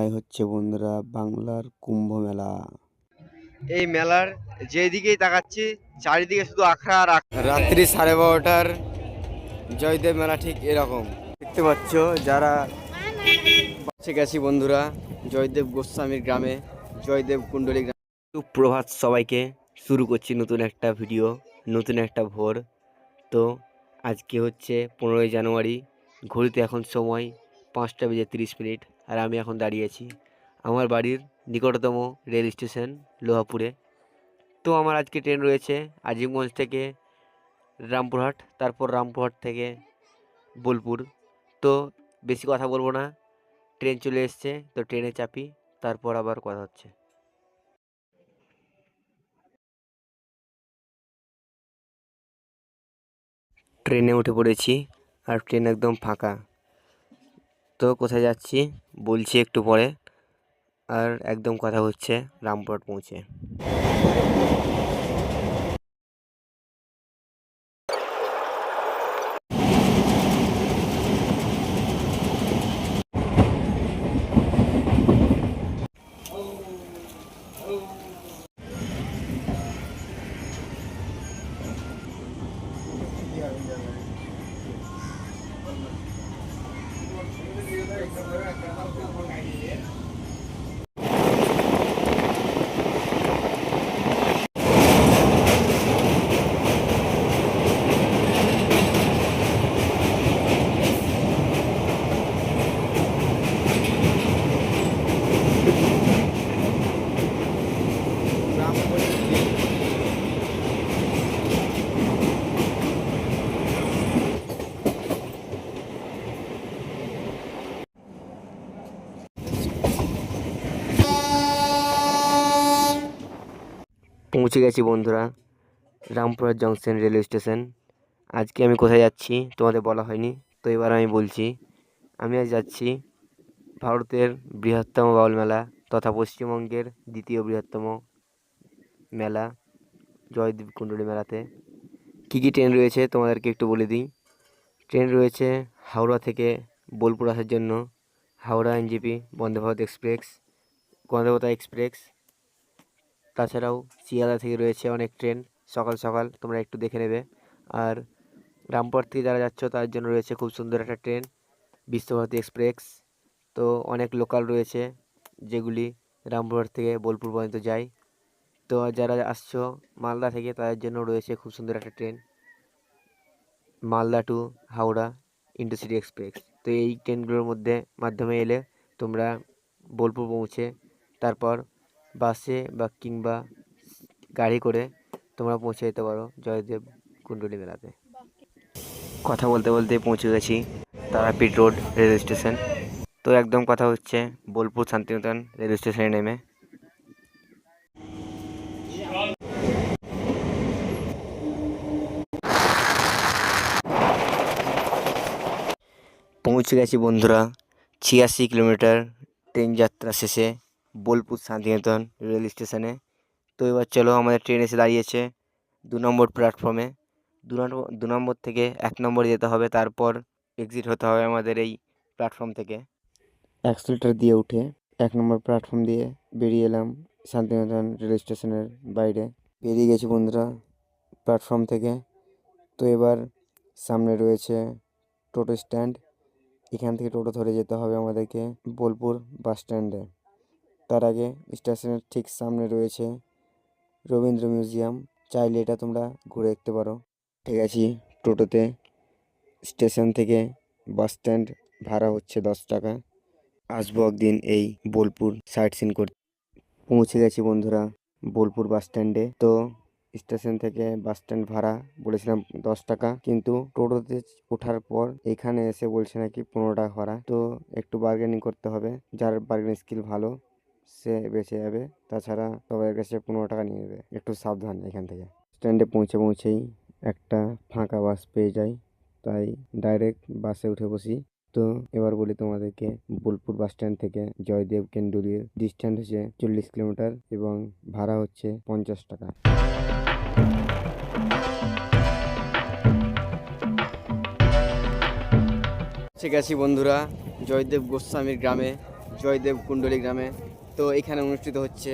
এটাই হচ্ছে বন্ধুরা বাংলার কুম্ভ মেলা। এই মেলার যেদিকেই তাকাচ্ছি চারিদিকে শুধু আখড়া আর রাত্রি 12:30টার জয়দেব মেলা ঠিক এরকম দেখতে পাচ্ছ। যারা পৌঁছে গেছি বন্ধুরা জয়দেব গোস্বামীর গ্রামে, জয়দেব কুণ্ডলী গ্রামে। সুপ্রভাত সবাইকে, শুরু করছি নতুন একটা ভিডিও, নতুন একটা ভোর। তো আজকে হচ্ছে 15ই জানুয়ারি, ঘড়িতে এখন সময় 5টা বেজে 30 মিনিট, আর আমি এখন দাঁড়িয়েছি আমার বাড়ির নিকটতম রেল স্টেশন লোহাপুরে। তো আমার আজকে ট্রেন রয়েছে আজিমগঞ্জ থেকে রামপুরহাট, তারপর রামপুরহাট থেকে বোলপুর। তো বেশি কথা বলবো না, ট্রেন চলে এসছে, তো ট্রেনে চাপি, তারপর আবার কথা হচ্ছে। ট্রেনে উঠে পড়েছি আর ট্রেন একদম ফাঁকা। তো কোথায় যাচ্ছি বলছি একটু পরে, আর একদম কথা হচ্ছে রামপুরহাট পৌঁছে। পৌঁছে গেছি বন্ধুরা রামপুরহাট জংশন রেলওয়ে স্টেশন। আজকে আমি কোথায় যাচ্ছি তোমাদের বলা হয়নি, তো এবার আমি বলছি। আমি আজ যাচ্ছি ভারতের বৃহত্তম বাউল মেলা তথা পশ্চিমবঙ্গের দ্বিতীয় বৃহত্তম মেলা জয়দেব কুণ্ডলী মেলাতে। কী কী ট্রেন রয়েছে তোমাদেরকে একটু বলে দিই। ট্রেন রয়েছে হাওড়া থেকে বোলপুর আসার জন্য Howrah NJP, Vande Bharat express, গঙ্গাবতা express. তাছাড়াও শিয়ালদা থেকে রয়েছে অনেক ট্রেন সকাল সকাল, তোমরা একটু দেখে নেবে। আর রামপুরহাট থেকে যারা যাচ্ছ তার জন্য রয়েছে খুব সুন্দর একটা ট্রেন বিশ্বভারতী এক্সপ্রেস। তো অনেক লোকাল রয়েছে যেগুলি রামপুরহাট থেকে বোলপুর পর্যন্ত যায়। তো যারা আসছো মালদা থেকে তাদের জন্য রয়েছে খুব সুন্দর একটা train Malda to Howrah intercity express. তো এই ট্রেনগুলোর মাধ্যমে এলে তোমরা বোলপুর পৌঁছে তারপর বাসে বা কিংবা গাড়ি করে তোমরা পৌঁছে যেতে পারো জয়দেব কুণ্ডলী মেলাতে। কথা বলতে বলতে পৌঁছে গেছি তারাপীঠ রোড রেল স্টেশন। তো একদম কথা হচ্ছে বোলপুর শান্তিনিকেতন রেল স্টেশনে নেমে। পৌঁছে গেছি বন্ধুরা 86 কিলোমিটার ট্রেন যাত্রা শেষে বোলপুর শান্তিনিকেতন রেল স্টেশনে। তো এবার চলো, আমাদের ট্রেন এসে দাঁড়িয়েছে 2 নম্বর প্ল্যাটফর্মে। 2 নম্বর থেকে 1 নম্বরে যেতে হবে, তারপর এক্সিট হতে হবে আমাদের এই প্ল্যাটফর্ম থেকে। অ্যাক্সেলেটার দিয়ে উঠে 1 নম্বর প্ল্যাটফর্ম দিয়ে বেরিয়ে এলাম শান্তিনিকেতন রেল স্টেশনের বাইরে। বেরিয়ে গেছি বন্ধুরা প্ল্যাটফর্ম থেকে। তো এবার সামনে রয়েছে টোটো স্ট্যান্ড, এখান থেকে টোটো ধরে যেতে হবে আমাদেরকে বোলপুর বাস স্ট্যান্ডে। তার আগে স্টেশনের ঠিক সামনে রয়েছে রবীন্দ্র মিউজিয়াম, চাইলে এটা তোমরা ঘুরে দেখতে পারো। ঠিক আছে, টোটোতে স্টেশন থেকে বাস স্ট্যান্ড ভাড়া হচ্ছে 10 টাকা। আসবো একদিন এই বোলপুর সাইট সিন করতে। পৌঁছে গেছি বন্ধুরা বোলপুর বাস স্ট্যান্ডে। তো স্টেশন থেকে বাস স্ট্যান্ড ভাড়া বলেছিলাম 10 টাকা, কিন্তু টোটোতে ওঠার পর এখানে এসে বলছে নাকি 15 টাকা ভাড়া। তো একটু বার্গেনিং করতে হবে, যার বার্গেনিং স্কিল ভালো সে বেঁচে যাবে, তাছাড়া সবার কাছে 15 টাকা নিয়ে নেবে। একটু সাবধান এখান থেকে। স্ট্যান্ডে পৌঁছেই একটা ফাঁকা বাস পেয়ে যাই, তাই ডাইরেক্ট বাসে উঠে বসি। তো এবার বলি তোমাদেরকে বোলপুর বাস স্ট্যান্ড থেকে জয়দেব কুণ্ডলীর ডিস্টেন্স হচ্ছে 40 কিলোমিটার এবং ভাড়া হচ্ছে 50 টাকা। ঠিক আছে বন্ধুরা জয়দেব গোস্বামীর গ্রামে, জয়দেব কুণ্ডলী গ্রামে। তো এখানে অনুষ্ঠিত হচ্ছে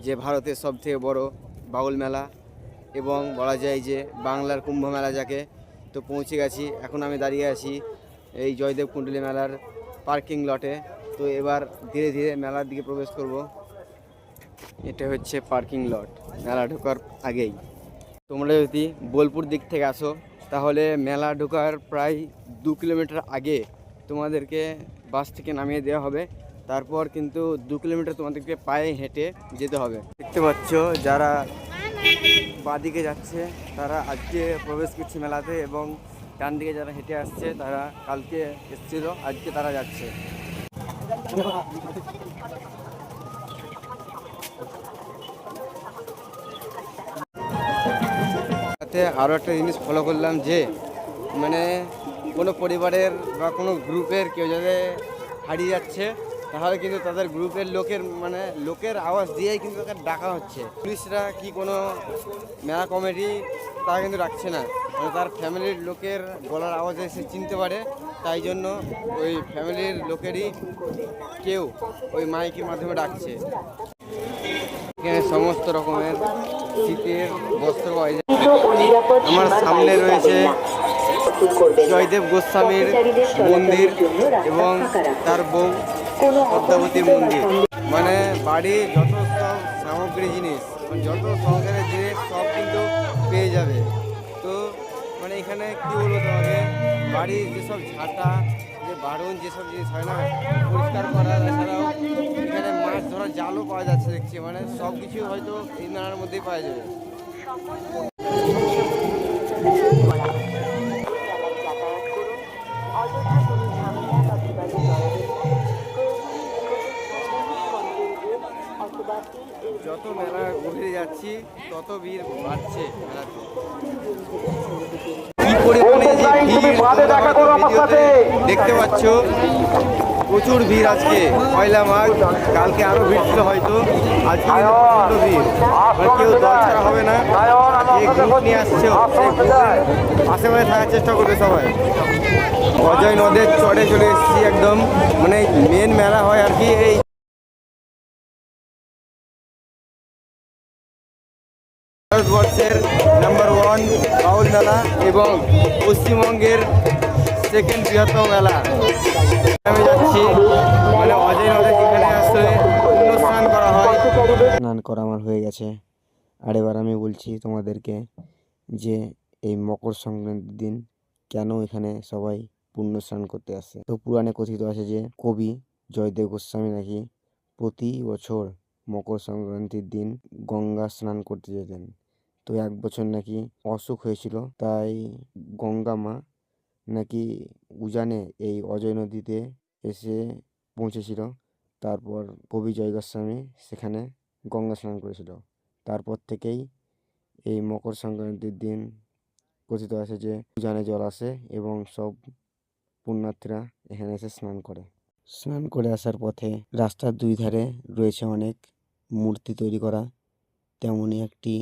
যে ভারতের সবথেকে বড় বাউল মেলা এবং বলা যায় যে বাংলার কুম্ভ মেলা যাকে। তো পৌঁছে গেছি, এখন আমি দাঁড়িয়ে আছি এই জয়দেব কুণ্ডলী মেলার পার্কিং লটে। তো এবার ধীরে ধীরে মেলার দিকে প্রবেশ করব। এটা হচ্ছে পার্কিং লট মেলা ঢোকার আগেই। তোমরা যদি বোলপুর দিক থেকে আসো তাহলে মেলা ঢোকার প্রায় 2 কিলোমিটার আগে তোমাদেরকে বাস থেকে নামিয়ে দেওয়া হবে। তারপর কিন্তু 2 কিলোমিটার তোমাদেরকে পায়ে হেঁটে যেতে হবে। দেখতে পাচ্ছ যারা বাঁদিকে যাচ্ছে তারা আজকে প্রবেশ করছে মেলাতে, এবং ডান দিকে যারা হেঁটে আসছে তারা কালকে এসেছিল, আজকে তারা যাচ্ছে। আরও একটা জিনিস ফলো করলাম যে মানে কোনো পরিবারের বা কোনো গ্রুপের কেউ যদি হারিয়ে যাচ্ছে তাহলে কিন্তু তাদের গ্রুপের লোকের আওয়াজ দিয়েই কিন্তু তাকে ডাকা হচ্ছে। পুলিশরা কি কোনো মেলা কমিটি তা কিন্তু রাখছে না, তার ফ্যামিলির লোকের গলার আওয়াজে সে চিনতে পারে, তাই জন্য ওই ফ্যামিলির লোকেরই কেউ ওই মাইকের মাধ্যমে ডাকছে। এখানে সমস্ত রকমের শীতের বস্ত্র পাওয়া যায়। আমার সামনে রয়েছে জয়দেব গোস্বামীর মন্দির এবং তার বউ পদ্মাবতীর মন্দির। মানে বাড়ির যত সব সামগ্রী জিনিস, যত সংসারের জিনিস সব কিন্তু পেয়ে যাবে। তো মানে এখানে কি বলবো তোমাকে, বাড়ির যেসব ঝাঁটা যে বারণ যেসব জিনিস হয় না পরিষ্কার করা, এছাড়াও এখানে মাছ ধরার জালও পাওয়া যাচ্ছে দেখছি। মানে সব কিছু হয়তো এই মেলার মধ্যেই পাওয়া যাবে। যত মেলা ঘুরে যাচ্ছি তত ভিড় বাড়ছে মেলাতে। কি পরিমাণে যে ভিড় ভিডিওতে দেখতে পাচ্ছ, প্রচুর ভিড় আজকে। পয়লা মাঘ, কালকে আরো ভিড় ছিল হয়তো, আজকে প্রচন্ড ভিড়। মানে কেউ দল ছাড়া হবে না, যে গ্রুপ নিয়ে আসছে সেই গ্রুপের আশেপাশে থাকার চেষ্টা করবে সবাই। অজয় নদের চড়ে চলে এসেছি একদম, মানে মেন মেলা হয় আর কি এই ভারতবর্ষের নাম্বার 1 বাউল মেলা এবং পশ্চিমবঙ্গের সেকেন্ড বৃহত্তম মেলা। আমি যাচ্ছি মানে অজয় নদে, যেখানে আসলে পূর্ণ স্নান করা হয়। স্নান করা আমার হয়ে গেছে, আর এবার আমি বলছি তোমাদেরকে যে এই মকর সংক্রান্তির দিন কেন এখানে সবাই পুণ্য স্নান করতে আসে। তো পুরাণে কথিত আছে যে কবি জয়দেব গোস্বামী নাকি প্রতি বছর মকর সংক্রান্তির দিন গঙ্গা স্নান করতে যেতেন। তো এক বছর নাকি অসুখ হয়েছিল, তাই গঙ্গা মা নাকি উজানে এই অজয় নদীতে এসে পৌঁছেছিল। তারপর কবি জয় গোস্বামী সেখানে গঙ্গা স্নান করেছিল। তারপর থেকেই এই মকর সংক্রান্তির দিন কথিত আছে যে উজানে জল আসে এবং সব পুণ্যার্থীরা এখানে এসে স্নান করে। স্নান করে আসার পথে রাস্তার দুই ধারে রয়েছে অনেক মূর্তি তৈরি করা, তেমনই একটি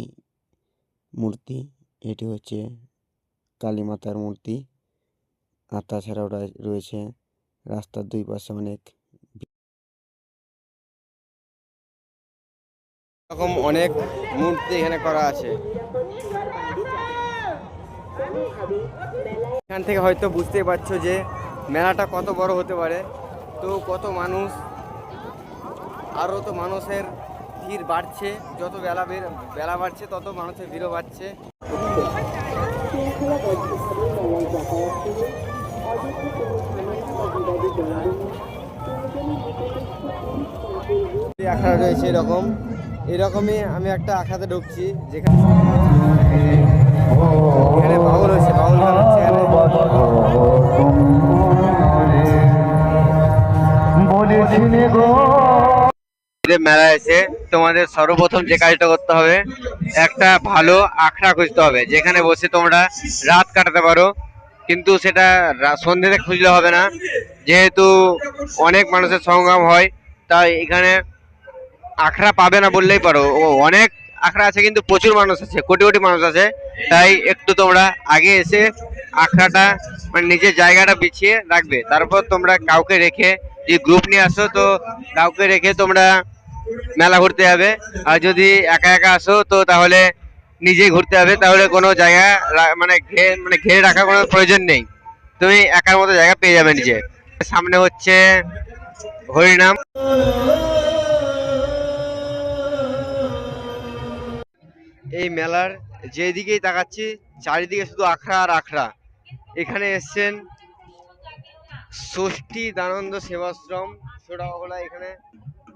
মূর্তি, এটি হচ্ছে কালী মাতার মূর্তি। আর তাছাড়াও রয়েছে রাস্তার দুই পাশে অনেক রকম অনেক মূর্তি এখানে করা আছে। এখান থেকে হয়তো বুঝতেই পারছো যে মেলাটা কত বড় হতে পারে। তো কত মানুষ, আরও তো মানুষের ভিড় বাড়ছে, যত বেলা বাড়ছে তত মানুষের ভিড়ও বাড়ছে। আখড়া রয়েছে এরকমই আমি একটা আখড়াতে ঢুকছি, যেখানে এখানে বাউল হচ্ছে, বাউল গান হচ্ছে মেলা এসে তোমাদের সর্বপ্রথম যে কাজটা করতে হবে, একটা ভালো আখড়া খুঁজতে হবে যেখানে বসে তোমরা রাত কাটাতে পারো। কিন্তু সেটা সন্ধ্যেতে খুঁজলে হবে না, যেহেতু অনেক মানুষের সমাগম হয়, তাই এখানে আখড়া পাবে না বললেই পারো। অনেক আখড়া আছে কিন্তু প্রচুর মানুষ আছে, কোটি কোটি মানুষ আছে, তাই একটু তোমরা আগে এসে আখড়াটা মানে নিজের জায়গাটা বিছিয়ে রাখবে। তারপর তোমরা কাউকে রেখে যদি গ্রুপ নিয়ে আসো তো কাউকে রেখে তোমরা মেলা ঘুরতে যাবে, আর যদি একা একা আসো তো তাহলে নিজেই ঘুরতে হবে। তাহলে কোনো জায়গা মানে ঘিরে রাখার কোনো প্রয়োজন নেই, তুমি একার মতো জায়গা পেয়ে যাবে নিজে। সামনে হচ্ছে হরিনাম। এই মেলার যেদিকেই তাকাচ্ছি চারিদিকে শুধু আখড়া আর আখড়া। এখানে এসছেন ষষ্ঠী দানন্দ সেবাশ্রম ছোটাওয়ালা। এখানে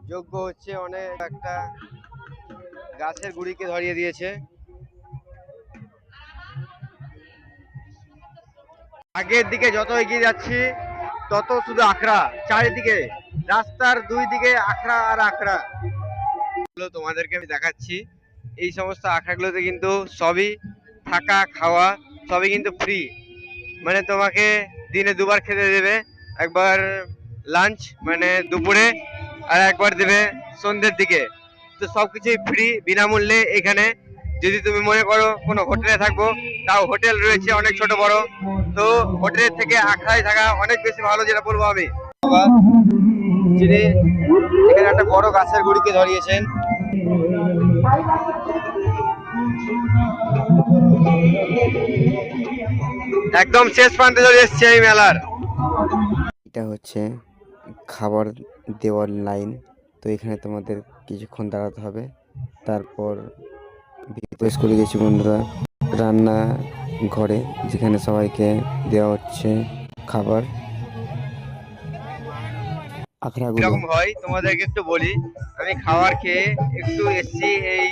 যজ্ঞ হচ্ছে, অনেক একটা গাছের গুড়িকে ধরিয়ে দিয়েছে। আগের দিকে যত এগিয়ে যাচ্ছি তত শুধু আখড়া, চারিদিকে রাস্তার দুই দিকে আখড়া আর আখড়া। তোমাদেরকে আমি দেখাচ্ছি, এই সমস্ত আখড়াগুলোতে কিন্তু সবই থাকা খাওয়া সবই কিন্তু ফ্রি। মানে তোমাকে দিনে দুবার খেতে দেবে, একবার লাঞ্চ মানে দুপুরে, আর একবার দেবে সন্ধ্যের দিকে। তো সবকিছুই ফ্রি, বিনামূল্যে এখানে। যদি তুমি মনে করো কোনো হোটেলে থাকবো, তাও হোটেল রয়েছে অনেক ছোট বড়। তো হোটেলের থেকে আখড়ায় থাকা অনেক বেশি ভালো, যেটা বলবো আমি। যিনি এখানে একটা বড় গাছের গুড়িকে ধরিয়েছেন। একদম শেষ প্রান্তে চলে এসছে এই মেলার। এটা হচ্ছে খাবার দেওয়ার লাইন। তো এখানে তোমাদের কিছুক্ষণ দাঁড়াতে হবে, তারপর প্রবেশ করে গেছি বন্ধুরা রান্না ঘরে, যেখানে সবাইকে দেওয়া হচ্ছে খাবার। আখড়াগুলো এরকম হয় তোমাদেরকে একটু বলি, আমি খাবার খেয়ে একটু এসছি এই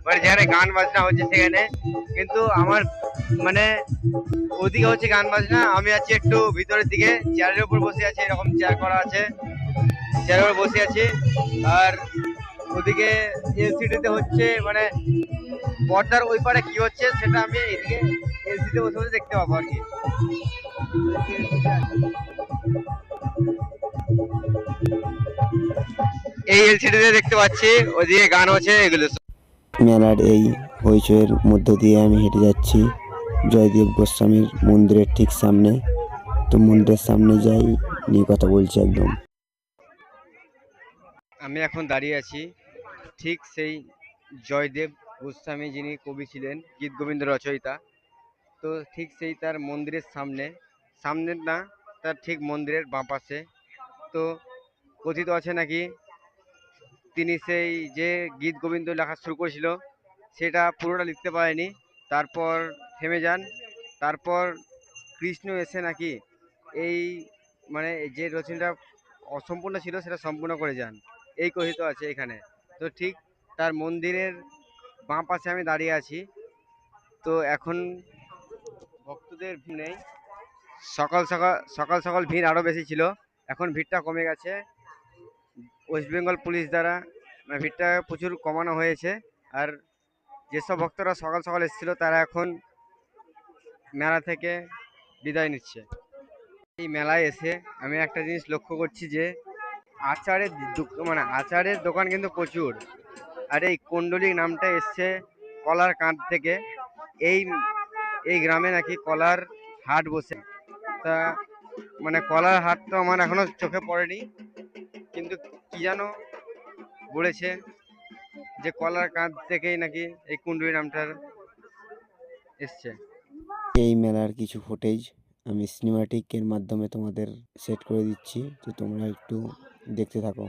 মানে যেখানে গান বাজনা হচ্ছে সেখানে। কিন্তু আমার মানে ওদিকে হচ্ছে গান বাজনা, আমি আছি একটু ভিতরের দিকে চেয়ারের উপর বসে আছি, এরকম চেয়ার করা আছে, চেয়ারের উপর বসে আছি। আর ওদিকে এলসিডিতে হচ্ছে মানে পর্দার ওই পারে কি হচ্ছে সেটা আমি এদিকে এলসিডিতে বসে বসে দেখতে পাবো আর কি। এই এলসিডিতে দেখতে পাচ্ছি, ওদিকে গান হচ্ছে, এগুলো মেলার এই হইচইয়ের মধ্য দিয়ে আমি হেঁটে যাচ্ছি জয়দেব গোস্বামীর মন্দিরের ঠিক সামনে। তো মন্দিরের সামনে যাই, নিয়ে কথা বলছি একদম। আমি এখন দাঁড়িয়ে আছি ঠিক সেই জয়দেব গোস্বামী, যিনি কবি ছিলেন, গীত গোবিন্দ রচয়িতা। তো ঠিক সেই তার মন্দিরের সামনে, সামনের না, তার ঠিক মন্দিরের বাঁ পাশে। তো কথিত আছে নাকি তিনি সেই যে গীত গোবিন্দ লেখা শুরু করেছিল সেটা পুরোটা লিখতে পারেনি, তারপর থেমে যান। তারপর কৃষ্ণ এসে নাকি এই মানে যে রচনাটা অসম্পূর্ণ ছিল সেটা সম্পূর্ণ করে যান, এই কথিত আছে এখানে। তো ঠিক তার মন্দিরের বাঁ পাশে আমি দাঁড়িয়ে আছি। তো এখন ভক্তদের ভিড় নেই, সকাল সকাল সকাল সকাল ভিড় আরও বেশি ছিল, এখন ভিড়টা কমে গেছে ওয়েস্ট বেঙ্গল পুলিশ দ্বারা। মানে ভিড়টা প্রচুর কমানো হয়েছে। আর যেসব ভক্তরা সকাল সকাল এসেছিল তারা এখন মেলা থেকে বিদায় নিচ্ছে। এই মেলায় এসে আমি একটা জিনিস লক্ষ্য করছি যে মানে আচারের দোকান কিন্তু প্রচুর। আর এই কুণ্ডলী নামটা এসছে কলার কাঁধ থেকে। এই এই গ্রামে নাকি কলার হাট বসে। তা মানে কলার হাট তো আমার এখনো চোখে পড়েনি, কিন্তু কি যেন বলেছে যে কলার কাঁধ থেকেই নাকি এই কুণ্ডলী নামটার এসছে। এই মেলার কিছু ফুটেজ আমি সিনেমাটিকের মাধ্যমে তোমাদের সেট করে দিচ্ছি, তো তোমরা একটু দেখতে থাকো।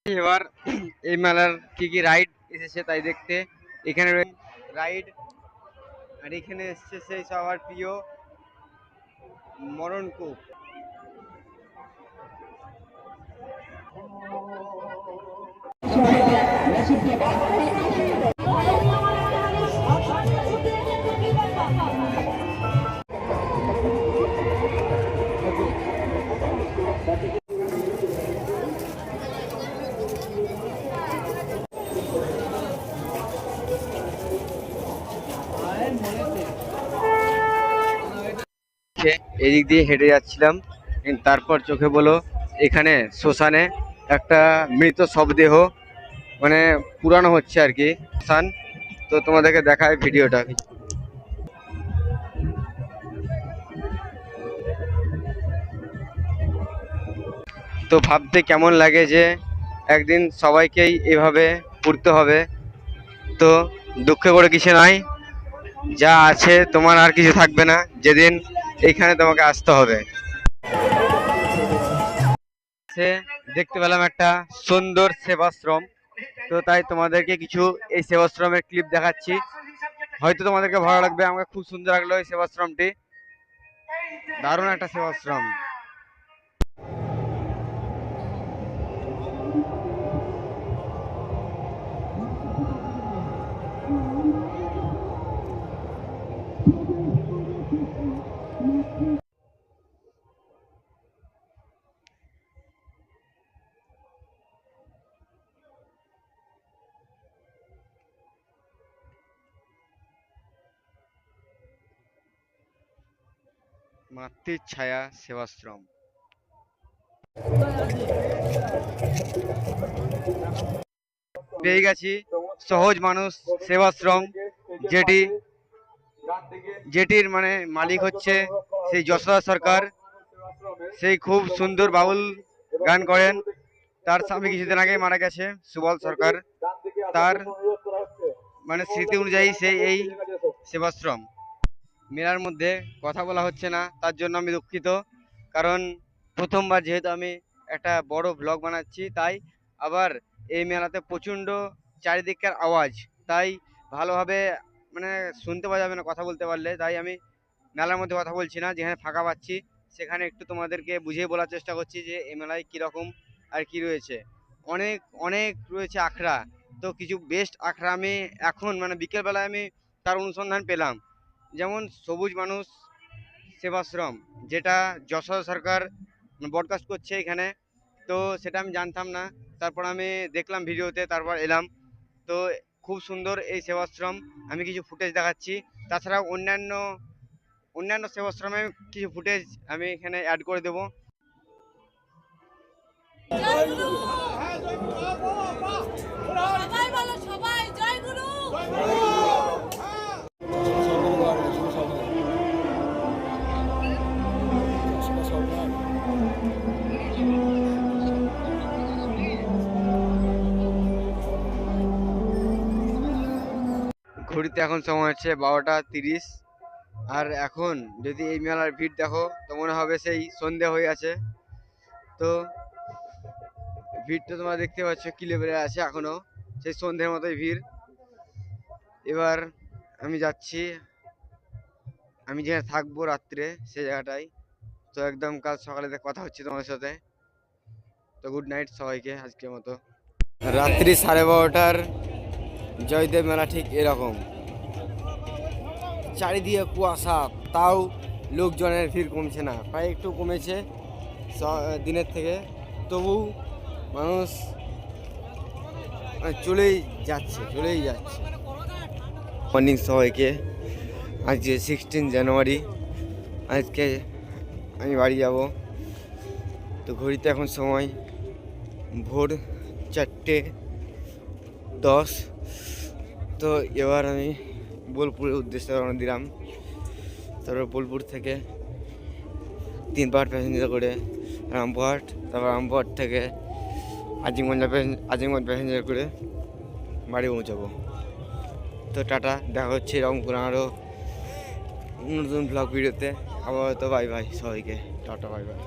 এবার এই মেলার কি কি রাইড এসেছে তাই দেখতে। এখানে রাইড, আর এখানে এসছে সেই সবার প্রিয় মরণ কূপ। এদিক দিয়ে হেঁটে যাচ্ছিলাম, তারপর চোখে বলো এখানে শ্মশানে একটা মৃত শবদেহ মানে পুরানো হচ্ছে আর কি শ্মশান। তো তোমাদেরকে দেখায় ভিডিওটা। তো ভাবতে কেমন লাগে যে একদিন সবাইকেই এভাবে পুড়তে হবে। তো দুঃখ করে কিছু নাই, যা আছে তোমার আর কিছু থাকবে না যেদিন এইখানে তোমাকে আসতে হবে। সে দেখতে পেলাম একটা সুন্দর সেবাশ্রম, তো তাই তোমাদেরকে কিছু এই সেবাশ্রমের ক্লিপ দেখাচ্ছি, হয়তো তোমাদেরকে ভালো লাগবে। আমাকে খুব সুন্দর লাগলো এই সেবাশ্রমটি, দারুণ একটা সেবাশ্রম। মাতৃ ছায়া সেবাশ্রম। পেয়ে গেছি সহজ মানুষ সেবাশ্রম, যেটি যেটির মানে মালিক হচ্ছে সেই যশোদা সরকার। সেই খুব সুন্দর বাউল গান করেন। তার স্বামী কিছুদিন আগে মারা গেছে, সুবল সরকার। তার মানে স্মৃতি অনুযায়ী সেই এই সেবাশ্রম। মেলার মধ্যে কথা বলা হচ্ছে না, তার জন্য আমি দুঃখিত। কারণ প্রথমবার যেহেতু আমি একটা বড় ব্লগ বানাচ্ছি, তাই আবার এই মেলাতে প্রচণ্ড চারিদিকের আওয়াজ, তাই ভালোভাবে মানে শুনতে পাওয়া যাবে না কথা বলতে পারলে। তাই আমি মেলার মধ্যে কথা বলছি না, যেখানে ফাঁকা পাচ্ছি সেখানে একটু তোমাদেরকে বুঝিয়ে বলার চেষ্টা করছি যে এই মেলায় কীরকম আর কি রয়েছে। অনেক অনেক রয়েছে আখড়া। তো কিছু বেস্ট আখড়া আমি এখন মানে বিকেলবেলায় আমি তার অনুসন্ধান পেলাম। যেমন সবুজ মানুষ সেবাশ্রম, যেটা যশোদা সরকার ব্রডকাস্ট করছে এখানে, তো সেটা আমি জানতাম না। তারপর আমি দেখলাম ভিডিওতে, তারপর এলাম। তো খুব সুন্দর এই সেবাশ্রম, আমি কিছু ফুটেজ দেখাচ্ছি। তাছাড়াও অন্যান্য অন্যান্য সেবাশ্রমে কিছু ফুটেজ আমি এখানে অ্যাড করে দেবো। ঘড়িতে এখন সময় হচ্ছে 12টা 30। আর এখন যদি এই মেলার ভিড় দেখো তো মনে হবে সেই সন্ধে হয়ে আছে। তো ভিড়টা তোমরা দেখতে পাচ্ছ কি লেভেলে আছে, এখনো সেই সন্ধ্যের মতোই ভিড়। এবার আমি যাচ্ছি, আমি যেখানে থাকবো রাত্রে সেই জায়গাটায়। তো একদম কাল সকালে কথা হচ্ছে তোমাদের সাথে। তো গুড নাইট সবাইকে আজকের মতো। রাত্রি 12:30টার জয়দেব মেলা ঠিক এরকম, চারিদিকে কুয়াশা, তাও লোকজনের ভিড় কমছে না, প্রায় একটু কমেছে দিনের থেকে, তবু মানুষ চলেই যাচ্ছে। মর্নিং সবাইকে, আজকে 16 জানুয়ারি। আজকে আমি বাড়ি যাব। তো ঘড়িতে এখন সময় ভোর 4:10। তো এবার আমি বোলপুরের উদ্দেশ্যে রওনা দিলাম। তারপর বোলপুর থেকে 3 পাহাড় প্যাসেঞ্জার করে রামপুরহাট, তারপর রামপুরহাট থেকে আজিমগঞ্জ প্যাসেঞ্জার করে বাড়ি পৌঁছাবো। তো টাটা, দেখা হচ্ছে এরকম কোনো আরও নতুন ব্লগ ভিডিওতে। আবার তো বাই বাই সবাইকে, টাটা বাই বাই।